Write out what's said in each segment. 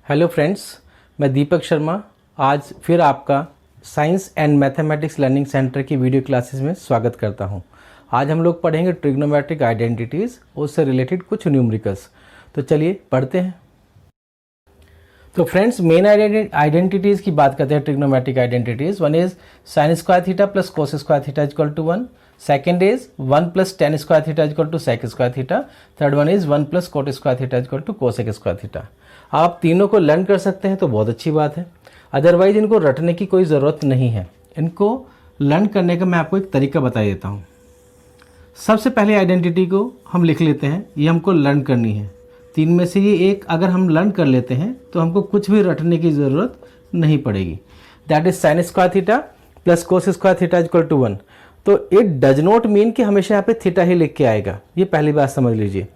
Hello friends, मैं दीपक शर्मा आज फिर आपका science and mathematics learning centre की वीडियो क्लासेस में स्वागत करता हूं। आज हम लोग पढ़ेंगे ट्रिग्नोमेट्रिक आइडेंटिटीज़ और उससे रिलेटेड कुछ न्यूमेरिकल्स। तो चलिए पढ़ते हैं। तो फ्रेंड्स, मेन आइडेंटिटीज़ की बात करते हैं। Trigonometric identities, one is sine square theta plus cos square theta equal to 1। Second is 1 plus tan square theta equal to sec square theta. Third one is 1 plus cot square theta equal to cosec square theta. आप तीनों को learn कर सकते हैं तो बहुत अच्छी बात है, अदरवाइज इनको रटने की कोई ज़रूरत नहीं है। इनको लर्न करने का मैं आपको एक तरीका बता देता हूँ। सबसे पहले आइडेंटिटी को हम लिख लेते हैं, ये हमको लर्न करनी है। तीन में से ये एक अगर हम लर्न कर लेते हैं तो हमको कुछ भी रटने की ज़रूरत नहीं पड़ेगी। That is sine square theta plus cos square theta equal to 1। तो इट डज नॉट मीन कि हमेशा यहाँ पे थीटा ही लिख के आएगा, ये पहली बात समझ लीजिए।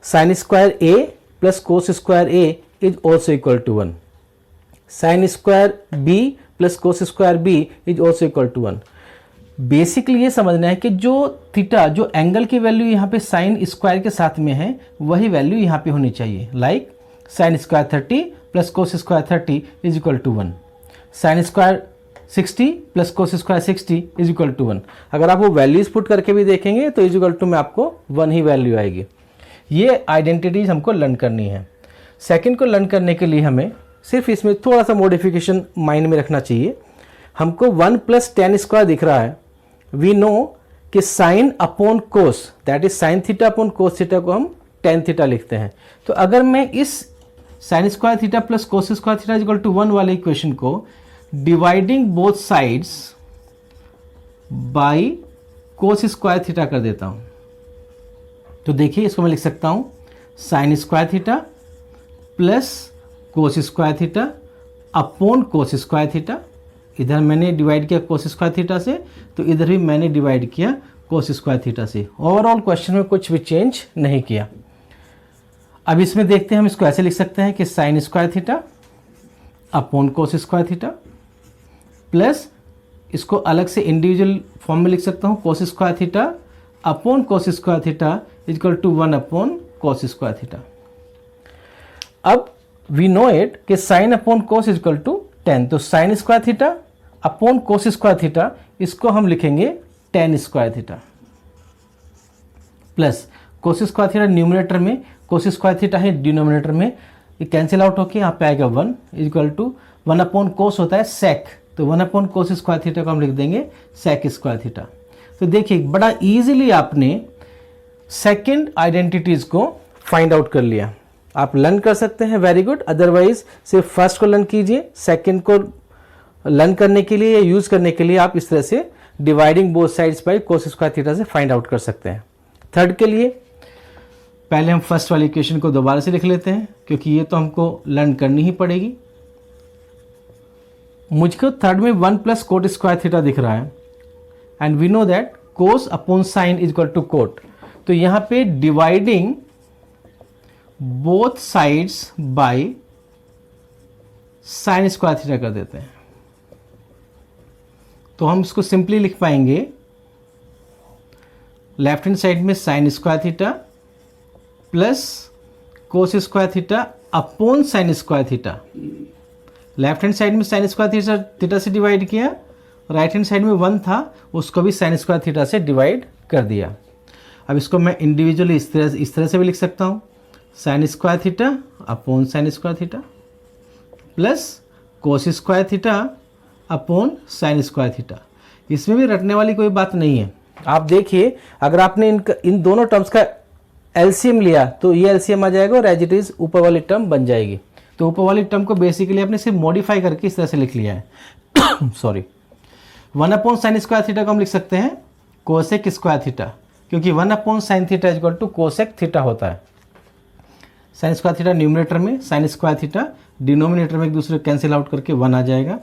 Sine square A plus cos square A is also equal to 1। Sine square B plus cos square B is also equal to 1। Basically ये समझना है कि जो थीटा, जो एंगल की वैल्यू यहाँ पे साइन स्क्वायर के साथ में है, वही वैल्यू यहाँ पे होनी चाहिए। Like sine square 30 plus cos square 30 is equal to 1। Sine square 60 plus cos square 60 is equal to 1। अगर आप वो वैल्यूज पुट करके भी देखेंगे तो इज इक्वल टू में आपको 1 ही वैल्यू आएगी। ये आइडेंटिटीज हमको लर्न करनी है। सेकंड को लर्न करने के लिए हमें सिर्फ इसमें थोड़ा सा मॉडिफिकेशन माइंड में रखना चाहिए। हमको 1 प्लस टेन स्क्वायर दिख रहा है। वी नो कि sine upon cos, that is sine theta upon cos theta को हम टेन थीटा लिखते हैं। तो अगर मैं इस sine square theta plus cos square theta equal to 1 वाले इक्वेशन को dividing both sides by cos square theta कर देता हूं, तो देखिए इसको मैं लिख सकता हूं sign square theta plus cos square theta upon cos square theta. इधर मैंने डिवाइड किया कोस स्क्वायर थीटा से, तो इधर भी मैंने डिवाइड किया कोस स्क्वायर थीटा से। ओवरऑल क्वेश्चन में कुछ भी चेंज नहीं किया। अब इसमें देखते हैं, हम इसको ऐसे लिख सकते हैं कि sine square theta upon cos square theta plus इसको अलग से इंडिविजुअल फॉर्म में लिख सकता हूँ cos square theta upon cos square theta equal to 1 upon cos square theta. अब वी नो इट कि sine upon cos equal to 10, तो sine square theta upon cos square theta इसको हम लिखेंगे tan square theta plus cos square theta numerator में, cos square theta है denominator में, ये कैंसिल आउट होके यहाँ पे आएगा 1 इक्वल टू 1 अपॉन कोस होता है सेक, तो 1 अपॉन कोस स्क्वायर थीटा को हम लिख देंगे सेक स्क्वायर थीटा। तो देखिए बड़ा इजीली आपने सेकंड आइडेंटिटीज को फाइंड आउट कर लिया। आप लर्न कर सकते हैं, वेरी गुड। अदरवाइज सिर्फ फर्स्ट को लर्न कीजिए, सेकंड को लर्न करने के लिए या यूज करने के लिए आप इस तरह से dividing both sides by cos square theta से फाइंड आउट कर सकते हैं। थर्ड के लिए पहले हम फर्स्ट वाली इक्वेशन को दोबारा से लिख लेते हैं, क्योंकि ये तो हमको लर्न करनी ही पड़ेगी। मुझको थर्ड में 1 प्लस कोट स्क्वायर थीटा दिख रहा है and we know that cos upon sine is equal to cot. तो यहां पे dividing both sides by sine square theta कर देते हैं, तो हम इसको सिंपली लिख पाएंगे लेफ्ट हैंड साइड में sine square theta plus cos square theta upon sine square theta. Left hand side में साइन स्क्वायर थीटा से डिवाइड किया, राइट हैंड साइड में 1 था उसको भी साइन स्क्वायर थीटा से डिवाइड कर दिया। अब इसको मैं इंडिविजुअली इस तरह से भी लिख सकता हूँ, sign square theta upon sine square theta plus cos square theta upon sine square theta. इसमें भी रटने वाली कोई बात नहीं है। आप देखिए, अगर आपने इन दोनों टर्म्स का एलसीएम लिया तो ये एलसीएम आ जाएगा और एज इट इज ऊपर वाली टर्म बन जाएगी। तो ऊपर वाली टर्म को बेसिकली आपने सिर्फ मॉडिफाई करके इस तरह से लिख लिया है sorry. 1 upon sine square theta को हम लिख सकते हैं कोसेक स्क्वायर थीटा, क्योंकि 1 upon sine theta is equal to cosec theta होता है। साइन स्क्वायर थीटा न्यूमरेटर में, साइन स्क्वायर थीटा डिनोमिनेटर में, एक दूसरे कैंसिल आउट करके 1 आ जाएगा।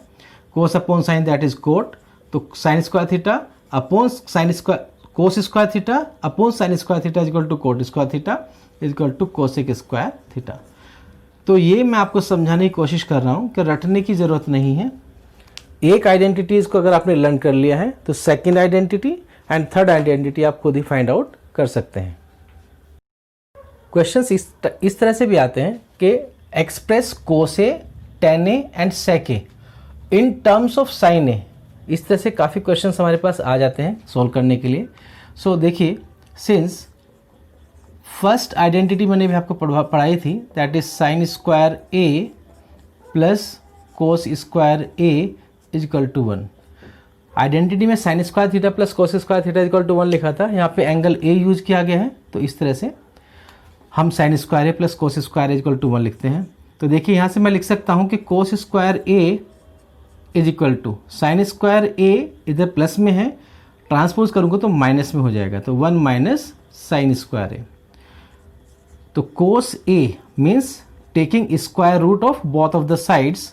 Cos upon sine that is cot, तो sine square theta upon sine square cos square theta upon sine square theta is equal to cot square theta is equal to cosec square theta. तो ये मैं आपको समझाने की कोशिश कर रहा हूँ कि रटने की ज़रूरत नहीं है। एक आइडेंटिटीज़ को अगर आपने लर्न कर लिया है तो second identity and third identity आप खुद ही फाइंड आउट कर सकते हैं। क्वेश्चंस इस तरह से भी आते हैं कि express cos A, tan A and sec A in terms of sine A. इस तरह से काफ़ी क्वेश्चंस हमारे पास आ जाते हैं सॉल्व करने के लिए। सो देखिए, सिंस फर्स्ट आइडेंटिटी मैंने भी आपको पढ़ाई थी, that is sine square A plus cos square A is equal to 1। Identity में sine square theta plus cos square theta is equal to 1 लिखा था, यहाँ पे एंगल ए यूज किया गया है, तो इस तरह से हम sine square A plus cos square is equal to 1 लिखते हैं। तो देखिए यहाँ से मैं लिख सकता हूँ कि cos square A is equal to sine square A, इधर प्लस में है, ट्रांसपोज करूँगा तो माइनस में हो जाएगा, तो 1 माइनस साइन स्क्वायर ए। तो cos A means taking square root of both of the sides,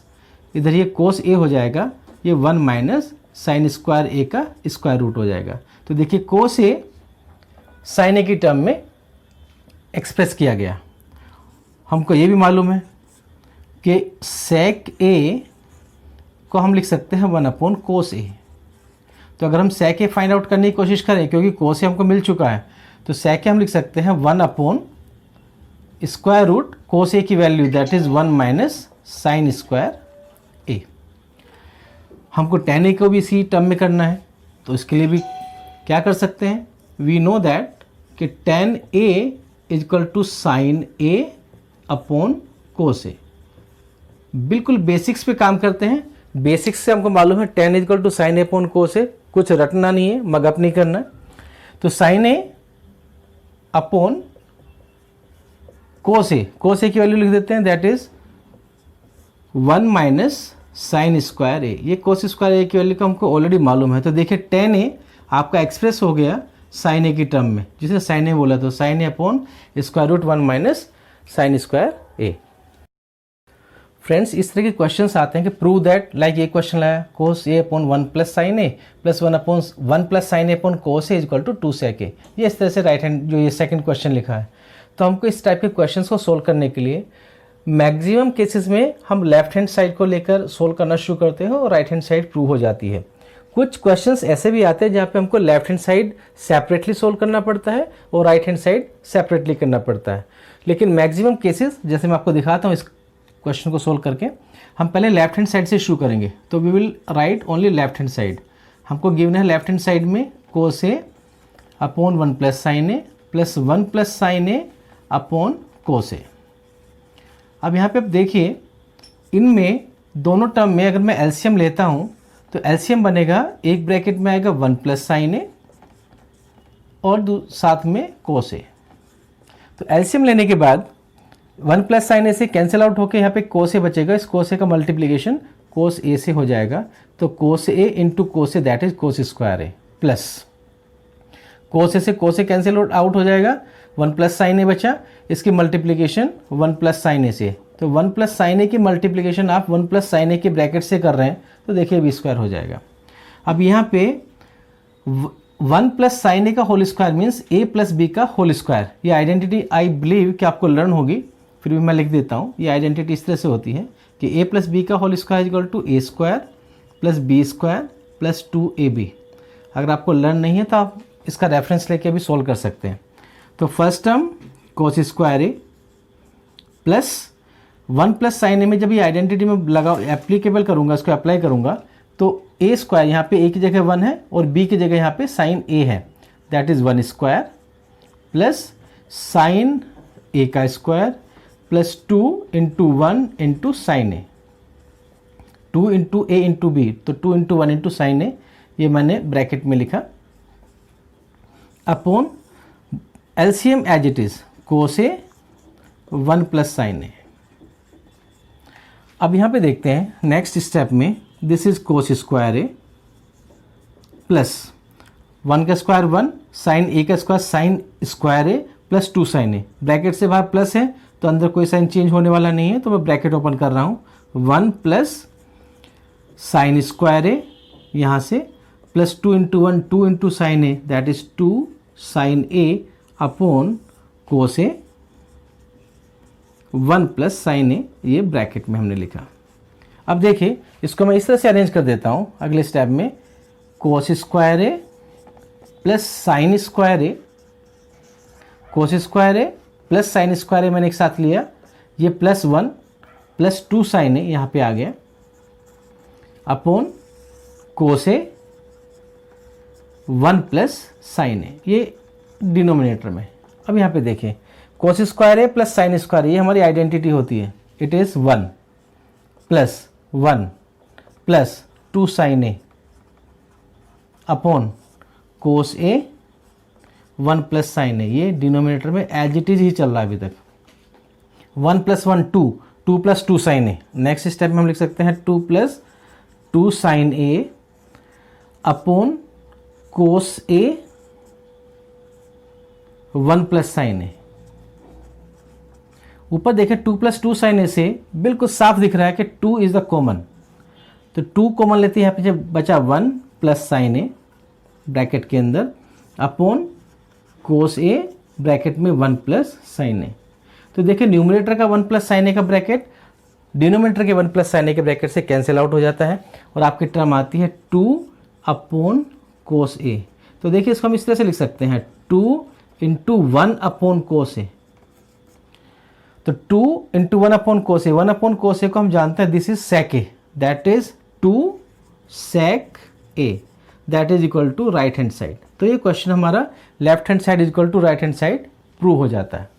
इधर ये कोस ए हो जाएगा, ये 1 माइनस साइन स्क्वायर ए का स्क्वायर रूट हो जाएगा। तो देखिए कोस ए साइन ए की टर्म में एक्सप्रेस किया गया। हमको ये भी मालूम है कि सेक ए को हम लिख सकते हैं 1 अपॉन कोस ए। तो अगर हम सेक ए फाइंड आउट करने की कोशिश करें, क्योंकि कोस ए हमको मिल चुका है, तो सेक ए हम लिख सकते हैं 1 upon square root cos A की value, that is 1 minus sine square A. हमको टेन ए को भी इसी टर्म में करना है, तो इसके लिए भी क्या कर सकते हैं, वी नो दैट कि tan A is equal to sine A upon cos A. बिल्कुल बेसिक्स पे काम करते हैं। बेसिक्स से हमको मालूम है tan is equal to sine A upon cos A, कुछ रटना नहीं है, मगअप नहीं करना। तो sine A upon cos A की वैल्यू लिख देते हैं, that is 1 minus sine square A. ये कोस स्क्वायर ए की वैल्यू का हमको ऑलरेडी मालूम है। तो देखिए टेन ए आपका एक्सप्रेस हो गया साइन ए की टर्म में, जिसे साइन ए बोला, तो sine A upon square root 1 minus sine square A. Friends, इस तरह के क्वेश्चंस आते हैं कि प्रूव दैट, लाइक ये क्वेश्चन लाया cos A upon 1 plus sine A plus 1 plus sine A upon cos A equal to 2 sec A. ये इस तरह से राइट हैंड जो ये सेकंड क्वेश्चन लिखा है। तो हमको इस टाइप के क्वेश्चंस को सोल्व करने के लिए मैक्सिमम केसेस में हम लेफ्ट हैंड साइड को लेकर सोल्व करना शुरू करते हैं और राइट हैंड साइड प्रूव हो जाती है। कुछ क्वेश्चंस ऐसे भी आते हैं जहाँ पे हमको left hand side separately solve करना पड़ता है और राइट हैंड साइड सेपरेटली करना पड़ता है। लेकिन मैक्सिमम केसेस, जैसे मैं आपको दिखाता हूँ इस क्वेश्चन को सोल्व करके, हम पहले लेफ्ट हैंड साइड से शुरू करेंगे। तो we will write only left hand side. हमको गिवन है लेफ्ट हैंड साइड में cos A upon 1 plus sine A plus 1 plus sine A upon cos A. अब यहाँ पे आप देखिए, इनमें दोनों टर्म में अगर मैं एलसीएम लेता हूँ तो एलसीएम बनेगा, एक ब्रैकेट में आएगा 1 प्लस साइन ए और साथ में कोस ए। तो एलसीएम लेने के बाद 1 प्लस साइन ए से कैंसिल आउट होकर यहाँ पे कोस ए बचेगा। इस कोस ए का मल्टीप्लिकेशन कोस ए से हो जाएगा, तो cos A into cos A, that is cos square A, plus cos A से कोस ए कैंसिल आउट हो जाएगा, 1 प्लस साइन ए बचा, इसकी मल्टीप्लिकेशन 1 प्लस साइन ए से। तो 1 प्लस साइन ए की मल्टीप्लिकेशन आप 1 प्लस साइन ए के ब्रैकेट से कर रहे हैं, तो देखिए बी स्क्वायर हो जाएगा। अब यहाँ पे 1 प्लस साइन ए का होल स्क्वायर मीन्स ए प्लस बी का होल स्क्वायर। ये आइडेंटिटी आई बिलीव कि आपको लर्न होगी, फिर भी मैं लिख देता हूँ। ये आइडेंटिटी इस तरह से होती है कि ए प्लस बी का whole square equal to A square plus B square plus 2ab। अगर आपको लर्न नहीं है तो आप इसका रेफरेंस लेके भी सोल्व कर सकते हैं। तो first term cos square A plus 1 plus sine ए में जब ये आइडेंटिटी में लगा एप्लीकेबल करूँगा, इसको अप्लाई करूँगा, तो ए स्क्वायर, यहाँ पे ए की जगह 1 है और बी की जगह यहाँ पे साइन ए है, that is 1 square plus sine A का square plus 2 into 1 into sine A, 2 into A into B, तो 2 इंटू 1 इंटू साइन ए, ये मैंने ब्रैकेट में लिखा, upon LCM as it is cos A 1 plus sine A. अब यहाँ पे देखते हैं नेक्स्ट स्टेप में, this is cos square A plus 1 का स्क्वायर 1, साइन ए का square sine square A plus 2 sine A, bracket से बाहर प्लस है तो अंदर कोई साइन चेंज होने वाला नहीं है, तो मैं ब्रैकेट ओपन कर रहा हूँ, 1 प्लस साइन स्क्वायर ए यहाँ से plus 2 into 1 2 into sine A, that is 2 sine A upon cos A 1 plus sine A, ये ब्रैकेट में हमने लिखा। अब देखिए इसको मैं इस तरह से अरेंज कर देता हूँ अगले स्टेप में, cos square A plus sine square A, cos square A plus sine square ए मैंने एक साथ लिया, ये प्लस 1 प्लस 2 साइन ए यहाँ पे आ गया upon cos A 1 plus sine A, ये डिनोमिनेटर में। अब यहाँ पे देखें cos square A plus sine square, ये हमारी आइडेंटिटी होती है। It is 1 plus 2 sine A upon cos A 1 plus sine A, ये डिनोमिनेटर में एज इट इज ही चल रहा है अभी तक। 1 प्लस 1 2, 2 प्लस 2 साइन ए। नेक्स्ट स्टेप में हम लिख सकते हैं 2 plus 2 sine A upon cos A 1 plus sine ए। ऊपर देखें 2 प्लस 2 साइन ए से बिल्कुल साफ दिख रहा है कि 2 इज द कॉमन, तो 2 कॉमन लेते हैं, यहाँ पे जब बचा 1 प्लस साइन ए ब्रैकेट के अंदर अपॉन कोस ए ब्रैकेट में 1 प्लस साइन ए। तो देखिए न्यूमरेटर का 1 प्लस साइन ए का ब्रैकेट डिनोमिनेटर के 1 प्लस साइन ए के ब्रैकेट से कैंसिल आउट हो जाता है और आपकी टर्म आती है 2 अपॉन कोस ए। तो देखिए इसको हम इस तरह से लिख सकते हैं 2 इंटू 1 अपॉन कोस ए। तो 2 into 1 upon cos A, 1 upon cos A को हम जानते हैं this is sec A, that is 2 sec A, that is equal to right hand side. तो ये क्वेश्चन हमारा left hand side is equal to right hand side prove हो जाता है।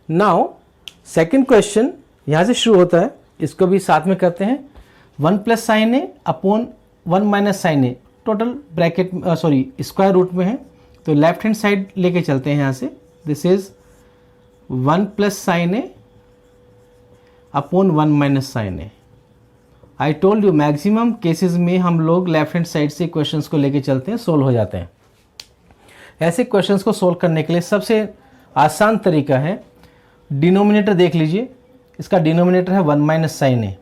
नाउ सेकेंड क्वेश्चन यहाँ से शुरू होता है, इसको भी साथ में करते हैं। 1 plus sine A upon 1 minus sine A, total bracket square root में है, तो लेफ्ट हैंड साइड लेके चलते हैं यहाँ से। This is 1 plus sine A upon 1 minus sine A. I told you maximum cases में हम लोग लेफ्ट हैंड साइड से क्वेश्चंस को लेके चलते हैं, सोल्व हो जाते हैं। ऐसे क्वेश्चंस को सोल्व करने के लिए सबसे आसान तरीका है, डिनोमिनेटर देख लीजिए, इसका डिनोमिनेटर है 1 माइनस साइन ए।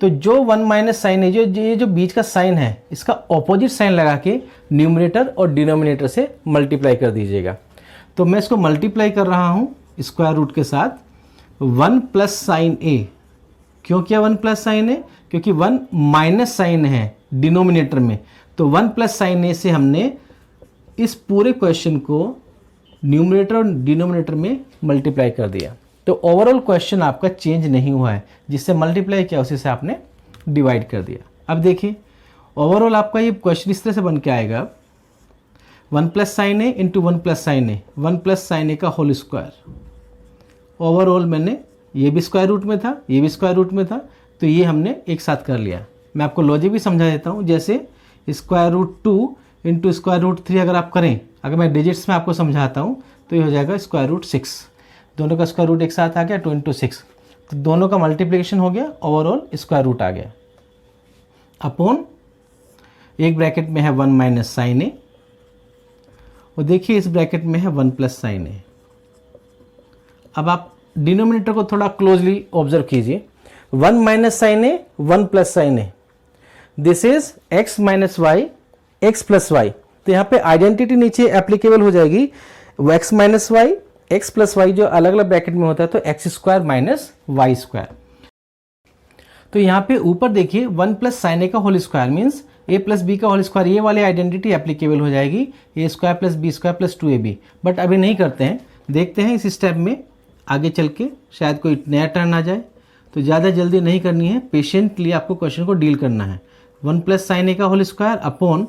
तो जो 1 माइनस साइन ए, जो बीच का साइन है, इसका ऑपोजिट साइन लगा के न्यूमरेटर और डिनोमिनेटर से मल्टीप्लाई कर दीजिएगा। तो मैं इसको मल्टीप्लाई कर रहा हूँ स्क्वायर रूट के साथ 1 प्लस साइन ए। क्यों किया 1 प्लस साइन ए? क्योंकि 1 माइनस साइन है डिनोमिनेटर में, तो 1 प्लस साइन ए से हमने इस पूरे क्वेश्चन को न्यूमरेटर और डिनोमिनेटर में मल्टीप्लाई कर दिया। तो ओवरऑल क्वेश्चन आपका चेंज नहीं हुआ है, जिससे मल्टीप्लाई किया उसी से आपने डिवाइड कर दिया। अब देखिए ओवरऑल आपका ये क्वेश्चन इस तरह से बन के आएगा 1 plus sine A into 1 plus sine A, 1 plus sine A का होल स्क्वायर। ओवरऑल मैंने ये भी स्क्वायर रूट में था, ये भी स्क्वायर रूट में था, तो ये हमने एक साथ कर लिया। मैं आपको लॉजिक भी समझा देता हूँ, जैसे square root 2 into square root 3 अगर आप करें, अगर मैं डिजिट्स में आपको समझाता हूँ तो ये हो जाएगा स्क्वायर रूट 6। दोनों का स्क्वायर रूट एक साथ आ गया 2 इंटू 6, तो दोनों का मल्टीप्लिकेशन हो गया, ओवरऑल स्क्वायर रूट आ गया अपॉन एक ब्रैकेट में है 1 माइनस साइन ए, और देखिए इस ब्रैकेट में है 1 प्लस साइन ए। अब आप डिनोमिनेटर को थोड़ा क्लोजली ऑब्जर्व कीजिए, 1 minus sine A 1 plus sine A, this is x minus Y X plus Y. तो यहाँ पे आइडेंटिटी नीचे एप्लीकेबल हो जाएगी, x minus Y X plus Y जो अलग अलग ब्रैकेट में होता है, तो X square minus Y square. तो यहाँ पे ऊपर देखिए 1 प्लस साइन ए का whole square means a plus B का होल स्क्वायर, ये वाली आइडेंटिटी एप्लीकेबल हो जाएगी a square plus B square plus 2ab। But अभी नहीं करते हैं, देखते हैं इस स्टेप में आगे चल के शायद कोई नया टर्न आ जाए, तो ज़्यादा जल्दी नहीं करनी है, पेशेंटली आपको क्वेश्चन को डील करना है। 1 प्लस साइन ए का whole square upon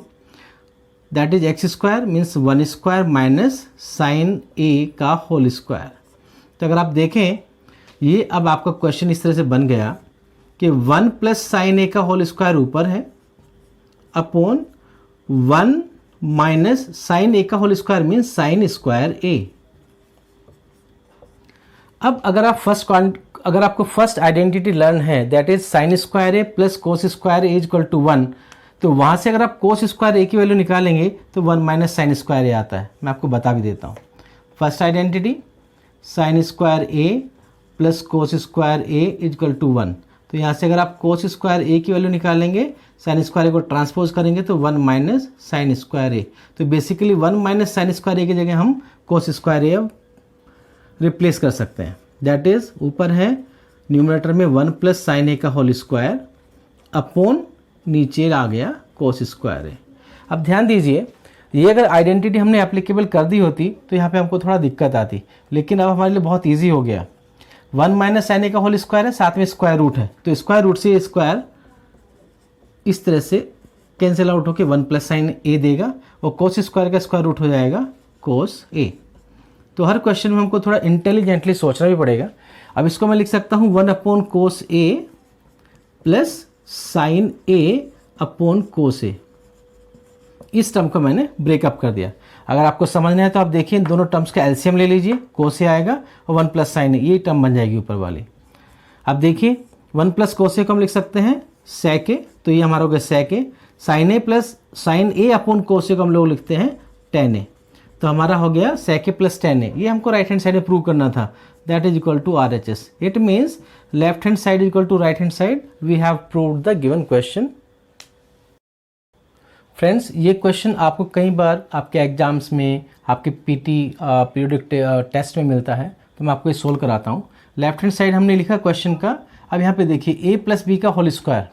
that is X square means 1 square minus sine A का होल स्क्वायर। तो अगर आप देखें ये अब आपका क्वेश्चन इस तरह से बन गया कि 1 प्लस साइन ए का होल स्क्वायर ऊपर है अपॉन 1 माइनस साइन ए का whole square means sine square A. अब अगर आपको फर्स्ट आइडेंटिटी लर्न है that is sine square A plus cos square A equal to 1, तो वहाँ से अगर आप कोस स्क्वायर ए की वैल्यू निकालेंगे तो 1 माइनस साइन स्क्वायर ए आता है। मैं आपको बता भी देता हूँ। First identity sine square A plus cos square A equal to 1, तो यहाँ से अगर आप कोस स्क्वायर ए की वैल्यू निकालेंगे, साइन स्क्वायर ए को ट्रांसपोज करेंगे तो 1 माइनस साइन स्क्वायर ए। तो बेसिकली 1 माइनस साइन स्क्वायर ए की जगह हम कोस स्क्वायर ए रिप्लेस कर सकते हैं। दैट इज ऊपर है न्यूमरेटर में 1 प्लस साइन ए का होल स्क्वायर अपॉन नीचे आ गया कोस स्क्वायर ए। अब ध्यान दीजिए, ये अगर आइडेंटिटी हमने एप्लीकेबल कर दी होती तो यहाँ पे हमको थोड़ा दिक्कत आती, लेकिन अब हमारे लिए बहुत इजी हो गया। 1 माइनस साइन ए का होल स्क्वायर है, साथ में स्क्वायर रूट है, तो स्क्वायर रूट से स्क्वायर इस तरह से कैंसिल आउट होकर 1 प्लस साइन ए देगा और कोस स्क्वायर का स्क्वायर रूट हो जाएगा कोस ए। तो हर क्वेश्चन में हमको थोड़ा इंटेलिजेंटली सोचना भी पड़ेगा। अब इसको मैं लिख सकता हूँ 1 upon cos A plus sine A upon cos ए। इस टर्म को मैंने ब्रेकअप कर दिया। अगर आपको समझना है तो आप देखिए, दोनों टर्म्स का एलसीएम ले लीजिए, कोस ए आएगा और 1 प्लस साइन ए, ये टर्म बन जाएगी ऊपर वाली। अब देखिए 1 प्लस कोस ए को हम लिख सकते हैं सेक ए, तो ये हमारा हो गया सेक ए। Sign A plus sine A upon cos A को हम लोग लिखते हैं टेन ए, तो हमारा हो गया सेक ए प्लस टेन ए। ये हमको राइट हैंड साइड में प्रूव करना था, that is equal to R H S. It means left hand side equal to right hand side. We have proved the given question. Friends, ये question आपको कई बार आपके exams में, आपके पीटी पीरियोडिक टेस्ट में मिलता है, तो मैं आपको ये सोल्व कराता हूँ। लेफ्ट हैंड साइड हमने लिखा क्वेश्चन का। अब यहाँ पे देखिए a प्लस बी का होल स्क्वायर,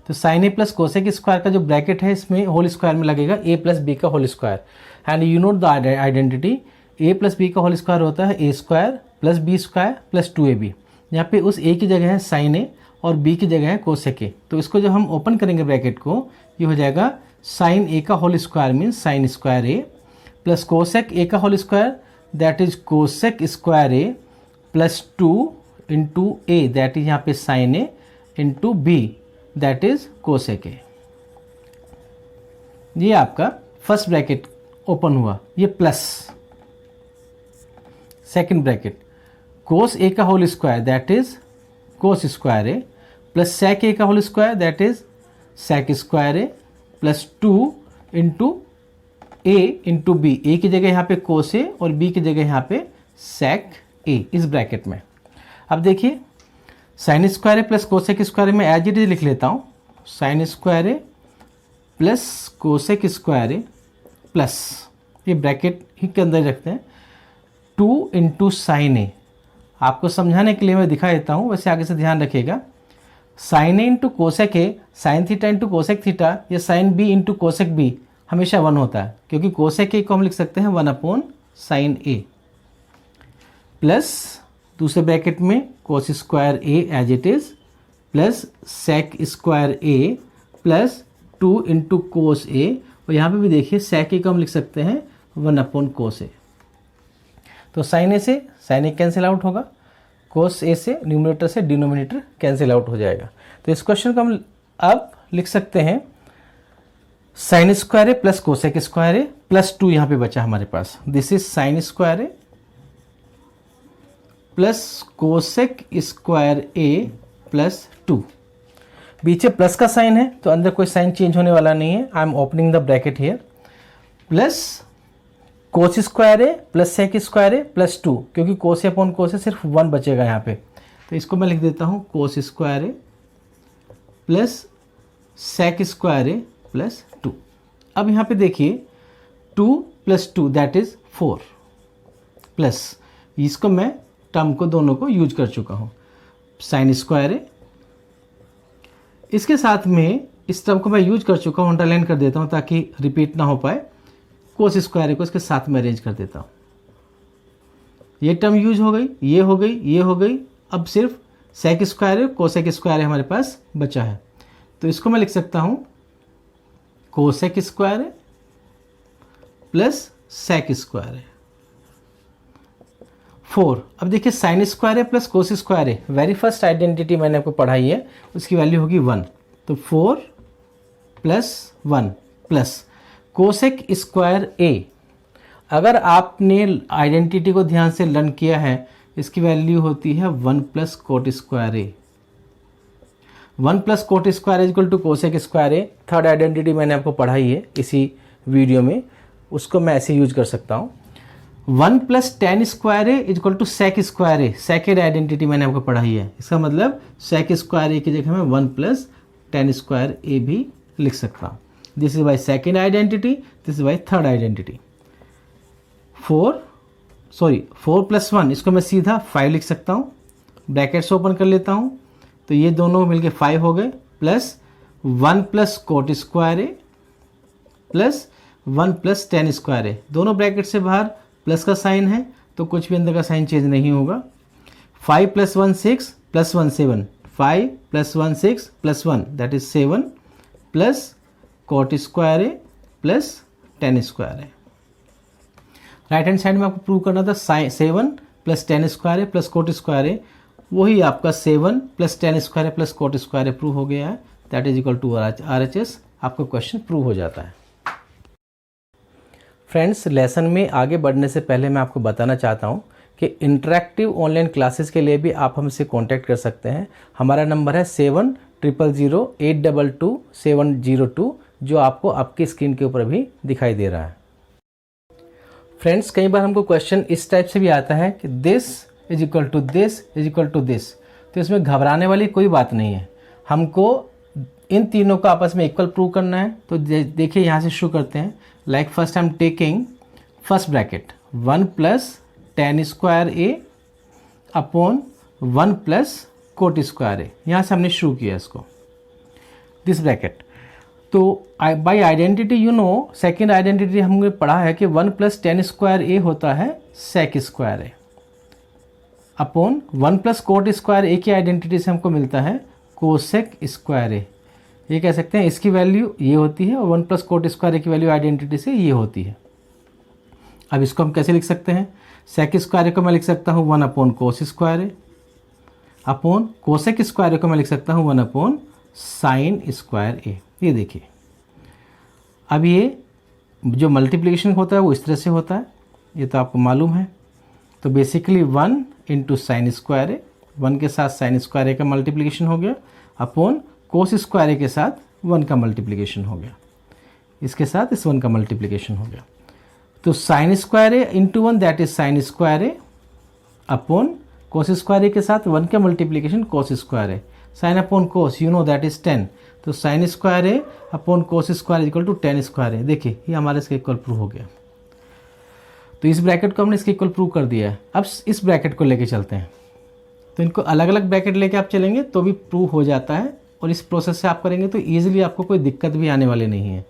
तो sine A plus cosec square का जो ब्रैकेट है इसमें होल स्क्वायर में लगेगा a प्लस बी का whole square. And you note the identity, a plus B का होल स्क्वायर होता है a square plus B square plus 2ab। यहाँ पे उस a की जगह है साइन ए और b की जगह है कोसेक ए, तो इसको जब हम ओपन करेंगे ब्रैकेट को, ये हो जाएगा साइन ए का whole square means sine square A plus cosec A का whole square that is cosec square A plus 2 into A that is यहाँ पे sine A into B that is cosec A. ये आपका first bracket open हुआ, ये plus second bracket cos A का whole square that is cos square A plus sec A का whole square that is sec square A plus 2 into A into B. ए की जगह यहाँ पे कोस ए और B की जगह यहाँ पे सेक ए इस ब्रैकेट में। अब देखिए sign square A plus cosec square में एज इट इज लिख लेता हूँ, sign square A plus cosec square A plus, ये ब्रैकेट ही के अंदर रखते हैं, 2 इंटू साइन ए। आपको समझाने के लिए मैं दिखा देता हूँ, वैसे आगे से ध्यान रखिएगा। Sine A into cosec A, sine theta into cosec theta या sine B into cosec B हमेशा 1 होता है, क्योंकि कोसेक ए को हम लिख सकते हैं 1 अपॉन साइन ए प्लस दूसरे ब्रैकेट में cos square A as it is plus sec square A plus 2 into cos A, और यहाँ पे भी देखिए सेक ए को हम लिख सकते हैं 1 अपॉन कोस ए। तो साइन ए से साइन ए कैंसिल आउट होगा, कोस ए से न्यूमरेटर से डिनोमिनेटर कैंसिल आउट हो जाएगा। तो इस क्वेश्चन को हम अब लिख सकते हैं sine square A plus cosec square A plus 2 यहाँ पे बचा हमारे पास, this is sine square A plus cosec square A plus 2। पीछे प्लस का साइन है तो अंदर कोई साइन चेंज होने वाला नहीं है। I am opening the bracket here, plus cos square A plus sec square A plus 2, क्योंकि कोस ए अपॉन कोस ए सिर्फ 1 बचेगा यहाँ पे, तो इसको मैं लिख देता हूँ cos square A plus sec square A plus 2। अब यहाँ पे देखिए 2 प्लस 2 दैट इज 4 प्लस, इसको मैं टर्म को दोनों को यूज कर चुका हूँ, साइन स्क्वायर है, इसके साथ में इस टर्म को मैं यूज कर चुका हूँ, अंडरलाइन कर देता हूँ ताकि रिपीट ना हो पाए। कोस स्क्वायर को इसके साथ में अरेंज कर देता हूँ, ये टर्म यूज हो गई, ये हो गई, ये हो गई। अब सिर्फ सेक स्क्वायर है, कोसेक स्क्वायर है हमारे पास बचा है, तो इसको मैं लिख सकता हूँ कोसेक स्क्वायर है प्लस सेक स्क्वायर है 4। अब देखिए साइन स्क्वायर है प्लस कोस स्क्वायर है, वेरी फर्स्ट आइडेंटिटी मैंने आपको पढ़ाई है, उसकी वैल्यू होगी 1, तो 4 प्लस 1 प्लस कोसेक स्क्वायर ए। अगर आपने आइडेंटिटी को ध्यान से लर्न किया है, इसकी वैल्यू होती है 1 plus cot square A. 1 plus cot square is equal to cosec square A. Third identity मैंने आपको पढ़ाई है इसी वीडियो में, उसको मैं ऐसे यूज कर सकता हूँ। 1 plus tan square A is equal to sec square A, second identity मैंने आपको पढ़ाई है। इसका मतलब सेक स्क्वायर ए की जगह मैं 1 प्लस टेन स्क्वायर ए भी लिख सकता हूँ। This is by second identity, this is by third identity. 4 plus 1, इसको मैं सीधा 5 लिख सकता हूँ, ब्रैकेट्स ओपन कर लेता हूँ, तो ये दोनों मिलके 5 हो गए, plus 1 plus cot square A plus 1 plus tan square ए, दोनों ब्रैकेट से बाहर प्लस का साइन है तो कुछ भी अंदर का साइन चेंज नहीं होगा। 5 + 1 6 + 1 7, 5 + 1 6 + 1 that is 7 plus cot square A plus tan square A. Right hand side में आपको प्रूव करना था 7 + tan square A plus cot square A, वही आपका 7 + tan square A plus cot square A prove हो गया है, that is equal to RHS। आपका क्वेश्चन प्रूव हो जाता है। फ्रेंड्स, लेसन में आगे बढ़ने से पहले मैं आपको बताना चाहता हूँ कि इंटरेक्टिव ऑनलाइन क्लासेस के लिए भी आप हमसे कांटेक्ट कर सकते हैं। हमारा नंबर है 7000822702, जो आपको आपकी स्क्रीन के ऊपर भी दिखाई दे रहा है। फ्रेंड्स, कई बार हमको क्वेश्चन इस टाइप से भी आता है कि this is equal to this is equal to this, तो इसमें घबराने वाली कोई बात नहीं है। हमको इन तीनों को आपस में इक्वल प्रूव करना है। तो देखिए यहाँ से शुरू करते हैं। Like first I am taking first bracket 1 + tan square A upon 1 + cot square A. यहाँ से हमने शुरू किया इसको, दिस ब्रैकेट। तो by identity you know, second identity हमने पढ़ा है कि 1 + tan स्क्वायर ए होता है sec square A upon 1 + cot square ए की आइडेंटिटी से हमको मिलता है कोसेक स्क्वायर ए। ये कह सकते हैं इसकी वैल्यू ये होती है और 1 + cot स्क्वायर ए की वैल्यू आइडेंटिटी से ये होती है। अब इसको हम कैसे लिख सकते हैं? सेक स्क्वायर ए को मैं लिख सकता हूँ 1 / cos square A upon cosec square ए को मैं लिख सकता हूँ 1 / sin स्क्वायर ए। ये देखिए, अब ये जो मल्टीप्लिकेशन होता है वो इस तरह से होता है, ये तो आपको मालूम है। तो बेसिकली 1 × sin स्क्वायर ए, 1 के साथ sin स्क्वायर ए का मल्टीप्लिकेशन हो गया अपॉन cos स्क्वायर ए के साथ 1 का मल्टीप्लिकेशन हो गया, इसके साथ इस 1 का मल्टीप्लिकेशन हो गया। तो sin square A into 1 that is sin square A upon cos square A के साथ 1 का multiplication cos square A, sin upon cos you know that is 10, तो sin square A upon cos square equal to tan square A. देखिए ये हमारे इसका equal prove हो गया। तो इस ब्रैकेट को हमने इसके इक्वल प्रूव कर दिया है। अब इस ब्रैकेट को लेके चलते हैं। तो इनको अलग अलग ब्रैकेट लेके आप चलेंगे तो भी प्रूव हो जाता है, और इस प्रोसेस से आप करेंगे तो ईजिली आपको कोई दिक्कत भी आने वाली नहीं है।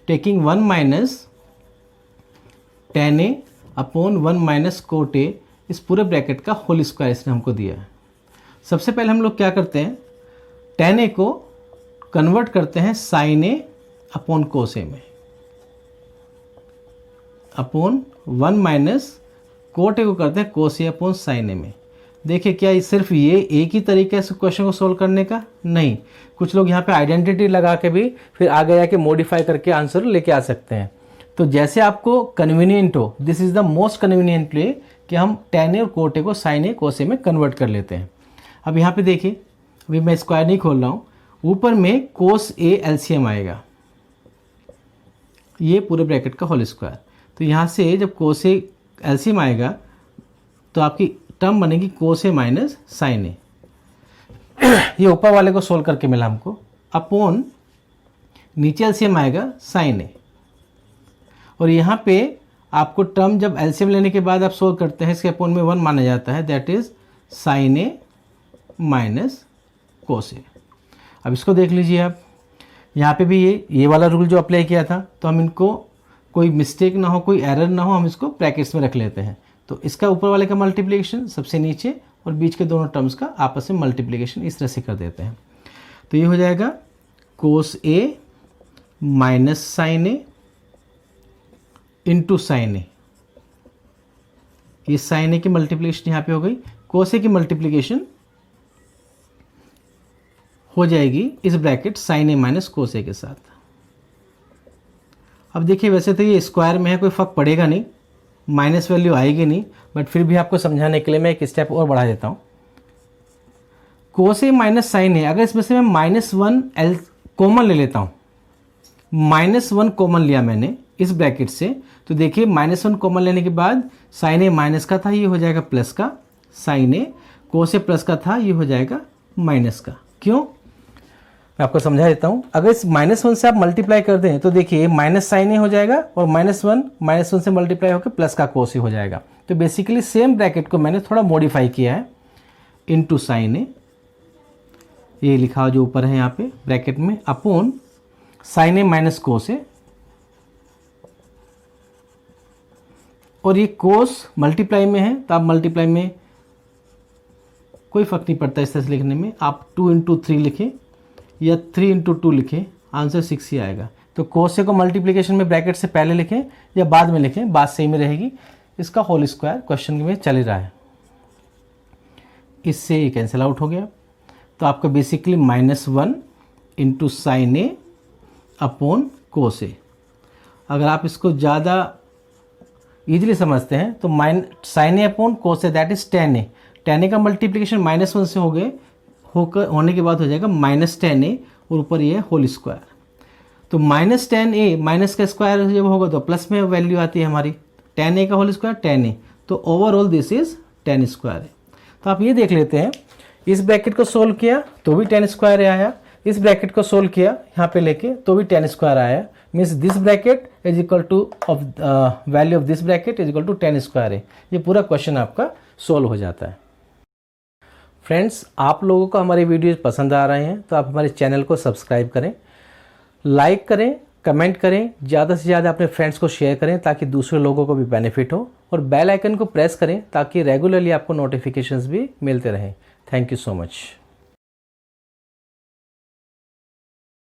टेकिंग 1 - tan ए अपॉन 1 - cot ए, इस पूरे ब्रैकेट का होल स्क्वायर इसने हमको दिया है। सबसे पहले हम लोग क्या करते हैं, tan ए को कन्वर्ट करते हैं sin ए अपॉन cos ए में अपॉन 1 - cot ए को करते हैं cos ए अपॉन sin ए में। देखिए क्या सिर्फ ये एक ही तरीका है इस क्वेश्चन को सोल्व करने का? नहीं, कुछ लोग यहाँ पे आइडेंटिटी लगा के भी फिर आगे जाके मॉडिफाई करके आंसर लेके आ सकते हैं। तो जैसे आपको कन्वीनियंट हो, this is the most convenient way कि हम tan ए और cot ए को sin ए cos ए में कन्वर्ट कर लेते हैं। अब यहाँ पे देखिए, अभी मैं स्क्वायर नहीं खोल रहा हूँ, ऊपर में cos ए एलसीएम आएगा, ये पूरे ब्रैकेट का होल स्क्वायर। तो यहाँ से जब cos ए एलसीएम आएगा तो आपकी टर्म बनेगी cos ए माइनस sin ए, ये ऊपर वाले को सोल्व करके मिला हमको, अपॉन नीचे एलसीएम आएगा sin ए, और यहाँ पे आपको टर्म जब एलसीएम लेने के बाद आप सोल्व करते हैं इसके अपॉन में 1 माना जाता है, that is sin A minus cos ए। अब इसको देख लीजिए आप, यहाँ पे भी ये वाला रूल जो अप्लाई किया था, तो हम इनको कोई मिस्टेक ना हो, कोई एरर ना हो, हम इसको ब्रैकेट्स में रख लेते हैं। तो इसका ऊपर वाले का मल्टीप्लिकेशन सबसे नीचे और बीच के दोनों टर्म्स का आपस में मल्टीप्लिकेशन इस तरह से कर देते हैं। तो ये हो जाएगा cos ए माइनस sin ए इंटू sin ए, ये sin ए की मल्टीप्लिकेशन यहाँ पे हो गई, cos ए की मल्टीप्लिकेशन हो जाएगी इस ब्रैकेट sin ए माइनस cos ए के साथ। अब देखिए वैसे तो ये स्क्वायर में है, कोई फर्क पड़ेगा नहीं, माइनस वैल्यू आएगी नहीं, बट फिर भी आपको समझाने के लिए मैं एक स्टेप और बढ़ा देता हूँ। cos ए माइनस sin ए, अगर इसमें से मैं -1 एल कॉमन ले लेता हूँ, -1 कॉमन लिया मैंने इस ब्रैकेट से, तो देखिए -1 कॉमन लेने के बाद sin ए माइनस का था, ये हो जाएगा प्लस का, sin ए cos ए प्लस का था, ये हो जाएगा माइनस का। क्यों? मैं आपको समझा देता हूँ। अगर इस -1 से आप मल्टीप्लाई कर दें तो देखिए माइनस sin ए हो जाएगा और -1 से मल्टीप्लाई होकर प्लस का cos ए हो जाएगा। तो बेसिकली सेम ब्रैकेट को मैंने थोड़ा मॉडिफाई किया है, इनटू sin ए, ये लिखा जो ऊपर है यहाँ पे ब्रैकेट में, अपॉन sin ए माइनस cos ए, और ये cos मल्टीप्लाई में है तो आप मल्टीप्लाई में कोई फ़र्क नहीं पड़ता इस तरह से लिखने में। आप 2 इंटू 3 लिखें या 3 इंटू 2 लिखें, आंसर 6 ही आएगा। तो कोसे को मल्टीप्लिकेशन में ब्रैकेट से पहले लिखें या बाद में लिखें, बात सही में रहेगी। इसका होल स्क्वायर क्वेश्चन में चल ही रहा है, इससे ये कैंसिल आउट हो गया। तो आपका basically -1 into sine A upon cos A. अगर आप इसको ज़्यादा ईजिली समझते हैं तो sine A upon cos A that is tan A. Tan A का मल्टीप्लिकेशन -1 से होने के बाद हो जाएगा -10a और ऊपर ये होल स्क्वायर। तो -10a माइनस का स्क्वायर जब होगा तो प्लस में वैल्यू आती है हमारी, 10a का होल स्क्वायर 10a, तो ओवरऑल दिस इज 10 स्क्वायर है। तो आप ये देख लेते हैं, इस ब्रैकेट को सोल्व किया तो भी 10 स्क्वायर आया, इस ब्रैकेट को सोल्व किया यहाँ पे लेके तो भी 10 स्क्वायर आया। Means this bracket is equal to of value of this bracket is equal to 10 square है। ये पूरा क्वेश्चन आपका सोल्व हो जाता है। फ्रेंड्स, आप लोगों को हमारे वीडियोज़ पसंद आ रहे हैं तो आप हमारे चैनल को सब्सक्राइब करें, लाइक करें, कमेंट करें, ज़्यादा से ज़्यादा अपने फ्रेंड्स को शेयर करें ताकि दूसरे लोगों को भी बेनिफिट हो, और बेल आइकन को प्रेस करें ताकि रेगुलरली आपको नोटिफिकेशंस भी मिलते रहें। Thank you so much.